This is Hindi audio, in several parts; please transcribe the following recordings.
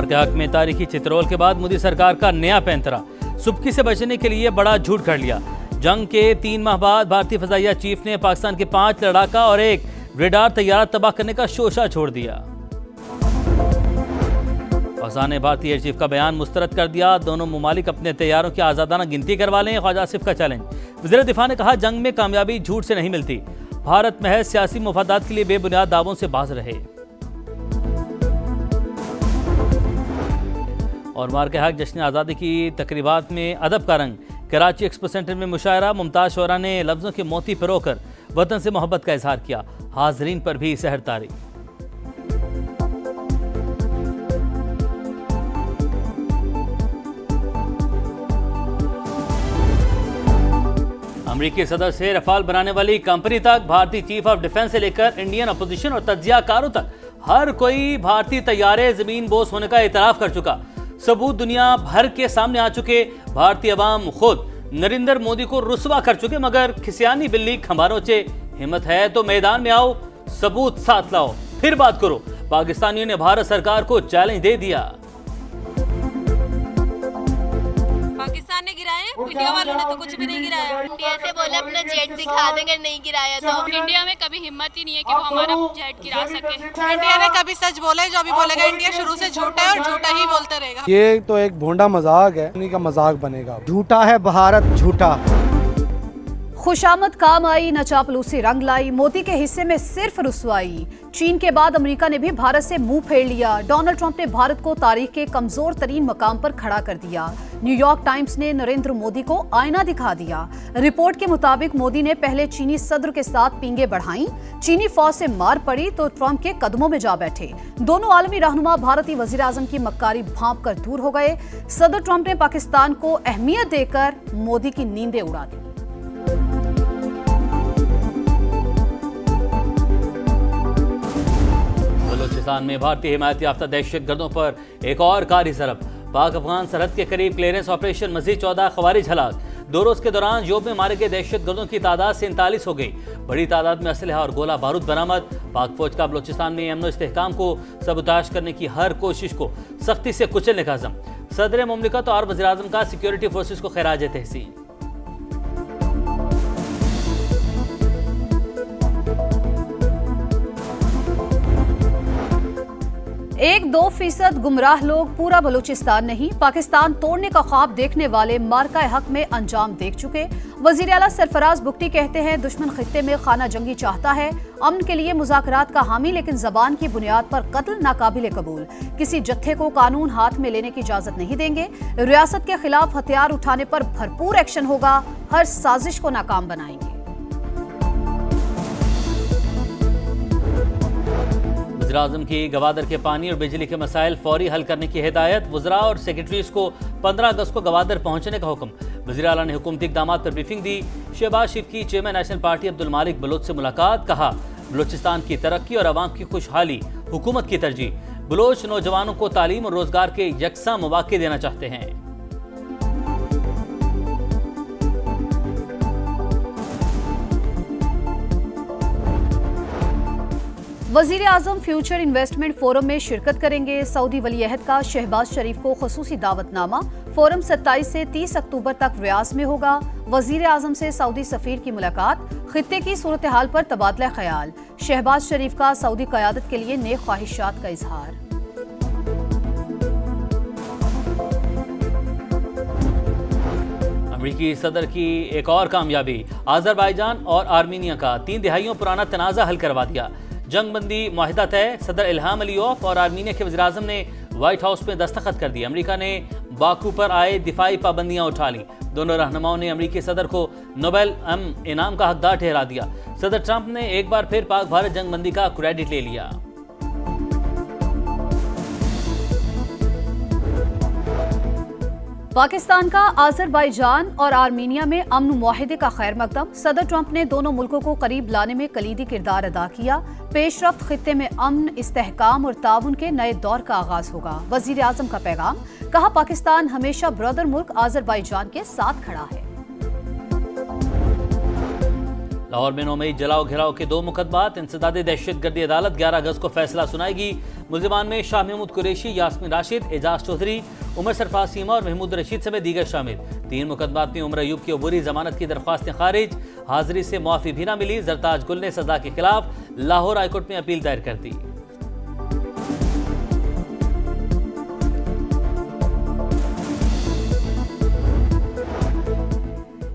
मार के हक में तारीखी चित्रोल के बाद मोदी सरकार का नया पैंतरा, सुबकी से बचने के लिए बड़ा झूठ कर लिया। जंग के 3 माह बाद भारतीय फजाइया चीफ ने पाकिस्तान के 5 लड़ाका और 1 रेडार तैयारा तबाह करने का शोशा छोड़ दिया। पाकिस्तान ने भारतीय एयर चीफ का बयान मुस्तरद कर दिया। दोनों मुमालिक अपने तैयारों की आजादाना गिनती करवा लें, ख्वाजा आसिफ का चैलेंज। वज़ीर दिफा ने कहा, जंग में कामयाबी झूठ से नहीं मिलती, भारत महज सियासी मुफादात के लिए बेबुनियाद दावों से बाज रहे। और मार के हक जश्न आज़ादी की तकरीबात में अदब का रंग। कराची एक्सपो सेंटर में मुशायरा, मुमताज शोरा ने लफ्ज़ों के मोती पिरोकर वतन से मोहब्बत का इजहार किया। हाजरीन पर भी सहर तारी। अमेरिकी सदर से रफाल बनाने वाली कंपनी तक, भारतीय चीफ ऑफ डिफेंस से लेकर इंडियन अपोजिशन और तज्जियाकारों तक हर कोई भारतीय तैयारे जमीन बोस होने का इतराफ कर चुका। सबूत दुनिया भर के सामने आ चुके। भारतीय अवाम खुद नरेंद्र मोदी को रुसवा कर चुके, मगर खिसियानी बिल्ली खंभा नोचे। हिम्मत है तो मैदान में आओ, सबूत साथ लाओ, फिर बात करो। पाकिस्तानियों ने भारत सरकार को चैलेंज दे दिया। पाकिस्तान ने गिराए, इंडिया वालों ने तो कुछ भी नहीं गिराया। इंडिया से बोले अपना जेट दिखा देंगे, नहीं गिराया तो। इंडिया में कभी हिम्मत ही नहीं है कि वो हमारा जेट गिरा सके। इंडिया ने कभी सच बोले, जो भी बोलेगा इंडिया शुरू से झूठा है और झूठा ही बोलते रहेगा। ये तो एक भोंडा मजाक है, उन्हीं का मजाक बनेगा। झूठा है भारत, झूठा। खुशामद काम आई, न चापलूसी रंग लाई, मोदी के हिस्से में सिर्फ रुसवाई। चीन के बाद अमेरिका ने भी भारत से मुंह फेर लिया। डोनाल्ड ट्रंप ने भारत को तारीख के कमजोर तरीन मकाम पर खड़ा कर दिया। न्यूयॉर्क टाइम्स ने नरेंद्र मोदी को आईना दिखा दिया। रिपोर्ट के मुताबिक मोदी ने पहले चीनी सदर के साथ पींगे बढ़ाई, चीनी फौज से मार पड़ी तो ट्रंप के कदमों में जा बैठे। दोनों आलमी रहनुमा भारतीय वजीर आजम की मक्कारी भांप कर दूर हो गए। सदर ट्रंप ने पाकिस्तान को अहमियत देकर मोदी की नींदें उड़ा दी। बलूचिस्तान में भारतीय हिमायत याफ्ता दहशतगर्दों पर एक और कारी ज़रब। पाक अफगान सरहद के करीब क्लियरेंस ऑपरेशन, मजीद 14 खवारिज हलाक। 2 रोज के दौरान जोब में मारे गए दहशतगर्दों की तादाद 47 हो गई। बड़ी तादाद में असलहा और गोला बारूद बरामद। पाक फौज का बलूचिस्तान में अमन इस्तेहकाम को सबूताश करने की हर कोशिश को सख्ती से कुचलने का अज़म। सदर मुमलिकत और वज़ीर आज़म का सिक्योरिटी फोर्सेस को खैराज तहसीन। 1-2% गुमराह लोग, पूरा बलूचिस्तान नहीं। पाकिस्तान तोड़ने का ख्वाब देखने वाले मार्का हक में अंजाम देख चुके। वजीर आला सरफराज बुगटी कहते हैं, दुश्मन खित्ते में खाना जंगी चाहता है, अमन के लिए मुज़ाकरात का हामी, लेकिन जबान की बुनियाद पर कत्ल नाकाबिल कबूल। किसी जत्थे को कानून हाथ में लेने की इजाजत नहीं देंगे। रियासत के खिलाफ हथियार उठाने पर भरपूर एक्शन होगा, हर साजिश को नाकाम बनाएंगे। वज़ीर-ए-आज़म की गवादर के पानी और बिजली के मसाइल फौरी हल करने की हिदायत। वज़रा और सेक्रेटरीज को 15 अगस्त को गवादर पहुंचने का हुक्म। वज़ीर आला ने हुकूमती इक़दाम पर ब्रीफिंग दी। शहबाज शरीफ की चेयरमैन नेशनल पार्टी अब्दुल मालिक बलोच से मुलाकात। कहा, बलूचिस्तान की तरक्की और आवाम की खुशहाली हुकूमत की तरजीह। बलोच नौजवानों को तालीम और रोजगार के यकसा मौके देना चाहते हैं। वज़ीर आज़म फ्यूचर इन्वेस्टमेंट फोरम में शिरकत करेंगे। सऊदी वलीअहद का शहबाज शरीफ को खुसूसी दावतनामा। फोरम 27 से 30 अक्टूबर तक रियाज में होगा। वज़ीर आज़म से सऊदी सफ़ीर की मुलाकात। खित्ते की सूरत हाल पर तबादला ख्याल। शहबाज शरीफ का सऊदी क़यादत के लिए नेक ख्वाहिशात का इजहार। अमेरिकी सदर की एक और कामयाबी। अज़रबैजान और आर्मीनिया का 3 दिहाइयों पुराना तनाज़ा हल करवा दिया। जंग बंदी मुआहिदा तय। सदर इल्हाम अलीयॉफ और आर्मीनिया के वज़ीर आज़म ने व्हाइट हाउस में दस्तखत कर दिए। अमेरिका ने बाकू पर आए दिफाई पाबंदियां उठा ली। दोनों रहनुमाओं ने अमेरिकी सदर को नोबेल इनाम का हकदार ठहरा दिया। सदर ट्रंप ने एक बार फिर पाक भारत जंग बंदी का क्रेडिट ले लिया। पाकिस्तान का अज़रबैजान और आर्मीनिया में अमन मुआहिदे का खैर मकदम। सदर ट्रंप ने दोनों मुल्कों को करीब लाने में कलीदी किरदार अदा किया। पेशरफ्त खित्ते में अमन, इस्तेहकाम और ताउन के नए दौर का आगाज होगा। वज़ीर आज़म का पैगाम। कहा, पाकिस्तान हमेशा ब्रदर मुल्क अज़रबैजान के साथ खड़ा है। लाहौर में 9 मई जलाओ घिराव के 2 मुकदमात। इंसदादी दहशतगर्दी अदालत 11 अगस्त को फैसला सुनाएगी। मुल्जिमान में शाह महमूद कुरैशी, यास्मीन राशिद, एजाज चौधरी, उमर सरफराज सीमा और महमूद रशीद समेत दीगर शामिल। 3 मुकदमात में उमर अयूब की अबूरी जमानत की दरख्वास्तें खारिज, हाजिरी से मुआफी भी न मिली। जरताज गुल ने सजा के खिलाफ लाहौर हाईकोर्ट में अपील दायर कर दी।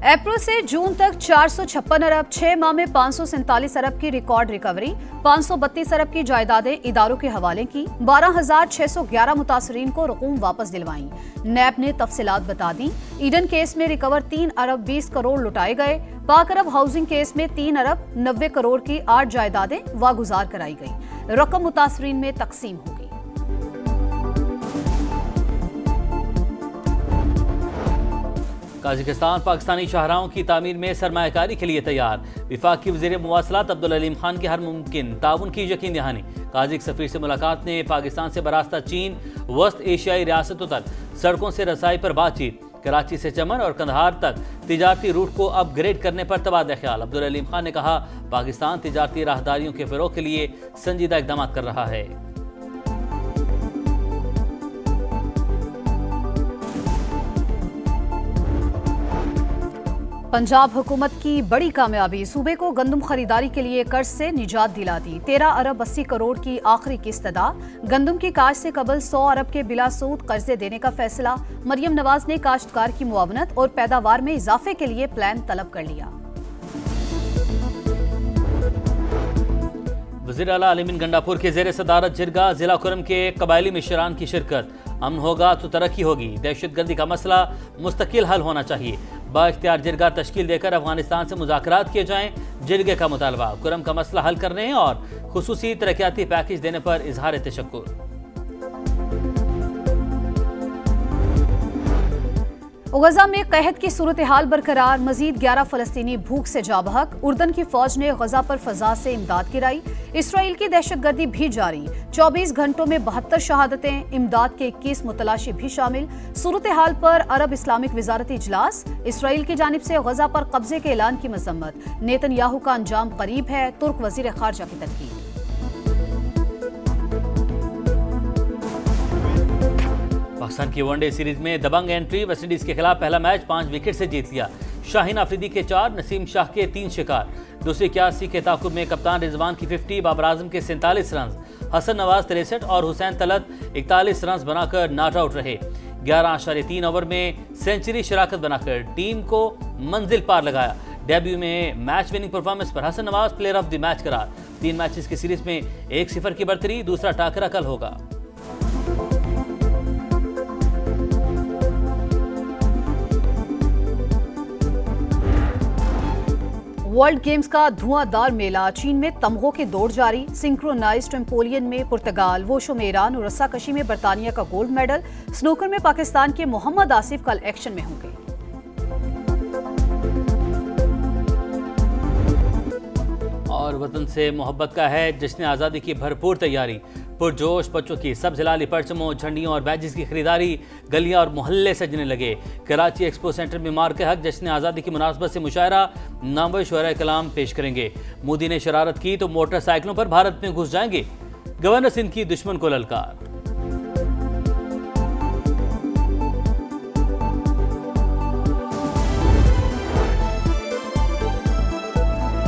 अप्रैल से जून तक 456 अरब, 6 माह में 547 अरब की रिकॉर्ड रिकवरी, 532 अरब की जायदादें इदारों के हवाले की, 12,611 मुतासरीन को रकूम वापस दिलवाई। नैब ने तफसीलात बता दी। ईडन केस में रिकवर 3 अरब 20 करोड़ लुटाए गए। पाक अरब हाउसिंग केस में 3 अरब 90 करोड़ की 8 जायदादें वागुजार कराई गई। रकम मुतासरीन में तकसीम होगी। ताजिकिस्तान पाकिस्तानी शाहराहों की तामीर में सरमायाकारी के लिए तैयार। विफाकी वज़ीर मुवासलात अब्दुल अलीम खान की हर मुमकिन ताउन की यकीन दहानी। काजिक सफीर से मुलाकात ने पाकिस्तान से बरास्ता चीन वस्त एशियाई रियासतों तक सड़कों से रसाई पर बातचीत। कराची से चमन और कंधार तक तिजारती रूट को अपग्रेड करने पर तबादला ख्याल। अब्दुल अलीम खान ने कहा, पाकिस्तान तिजारती राहदारियों के फ़रोग़ के लिए संजीदा इक़दाम कर रहा है। पंजाब हुकूमत की बड़ी कामयाबी, सूबे को गंदम खरीदारी के लिए कर्ज से निजात दिला दी। 13 अरब 80 करोड़ की आखिरी किस्त अदा। गंदम की काश्त से कबल 100 अरब के बिला सूद कर्जे देने का फैसला। मरियम नवाज ने काश्तकार की मुआवनत और पैदावार में इजाफे के लिए प्लान तलब कर लिया। वज़ीर आला अलीमीन गंडापुर के ज़ेर सदारत जिरगा जिला कुरम के कबायली मिशरान की शिरकत। अमन होगा तो तरक्की होगी, दहशतगर्दी का मसला मुस्तकिल हल होना चाहिए। बाइख्तियार जिरगा तश्कील देकर अफगानिस्तान से मुज़ाकरात किए जाएं, जिरगे का मुतालबा। कुरम का मसला हल करने और खुसूसी तरक्याती पैकेज देने पर इजहार तशक्कुर। गजा में कहत की सूरत हाल बरकरार, मजीद 11 फलस्तीनी भूख से जा बहक। उर्दन की फौज ने गजा पर फजा से इमदाद गिराई। इसराइल की दहशतगर्दी भी जारी, 24 घंटों में 72 शहादतें, इमदाद के 21 मुतलाशी भी शामिल। सूरत हाल पर अरब इस्लामिक वजारती इजलास। इसराइल की जानिब से गजा पर कब्जे के ऐलान की मजम्मत। नेतन्याहू का अंजाम करीब है, तुर्क वजीर खारजा की तनकीद। पाकिस्तान की वनडे सीरीज में दबंग एंट्री, वेस्टइंडीज के खिलाफ पहला मैच 5 विकेट से जीत लिया। शाहीन अफरीदी के 4, नसीम शाह के 3 शिकार। दूसरी 81 के ताकुब में कप्तान रिजवान की 50, बाबर आजम के 47 रन, हसन नवाज 63 और हुसैन तलत 41 रन बनाकर नॉट आउट रहे। 11.3 ओवर में सेंचुरी शराकत बनाकर टीम को मंजिल पार लगाया। डेब्यू में मैच विनिंग परफॉर्मेंस पर Hasan Nawaz player of the match करार। 3 मैचेस की सीरीज में 1-0 की बढ़तरी। दूसरा टाकरा कल होगा। वर्ल्ड गेम्स का धुआंधार मेला, चीन में तमगों की दौड़ जारी। सिंक्रोनाइज्ड ट्रैम्पोलिन में पुर्तगाल, वोशो में ईरान और रस्साकशी में बरतानिया का गोल्ड मेडल। स्नूकर में पाकिस्तान के मोहम्मद आसिफ कल एक्शन में होंगे। और वतन से मोहब्बत का है जश्न आज़ादी की भरपूर तैयारी। पुरजोश बच्चों की सब जिलाली परचमों, झंडियों और बैजेस की खरीदारी। गलियां और मोहल्ले सजने लगे। कराची एक्सपो सेंटर में मार्के हक जश्न आज़ादी की मुनासबत से मुशायरा, नामवर शुअरा कलाम पेश करेंगे। मोदी ने शरारत की तो मोटरसाइकिलों पर भारत में घुस जाएंगे। गवर्नर सिंध की दुश्मन को ललकार।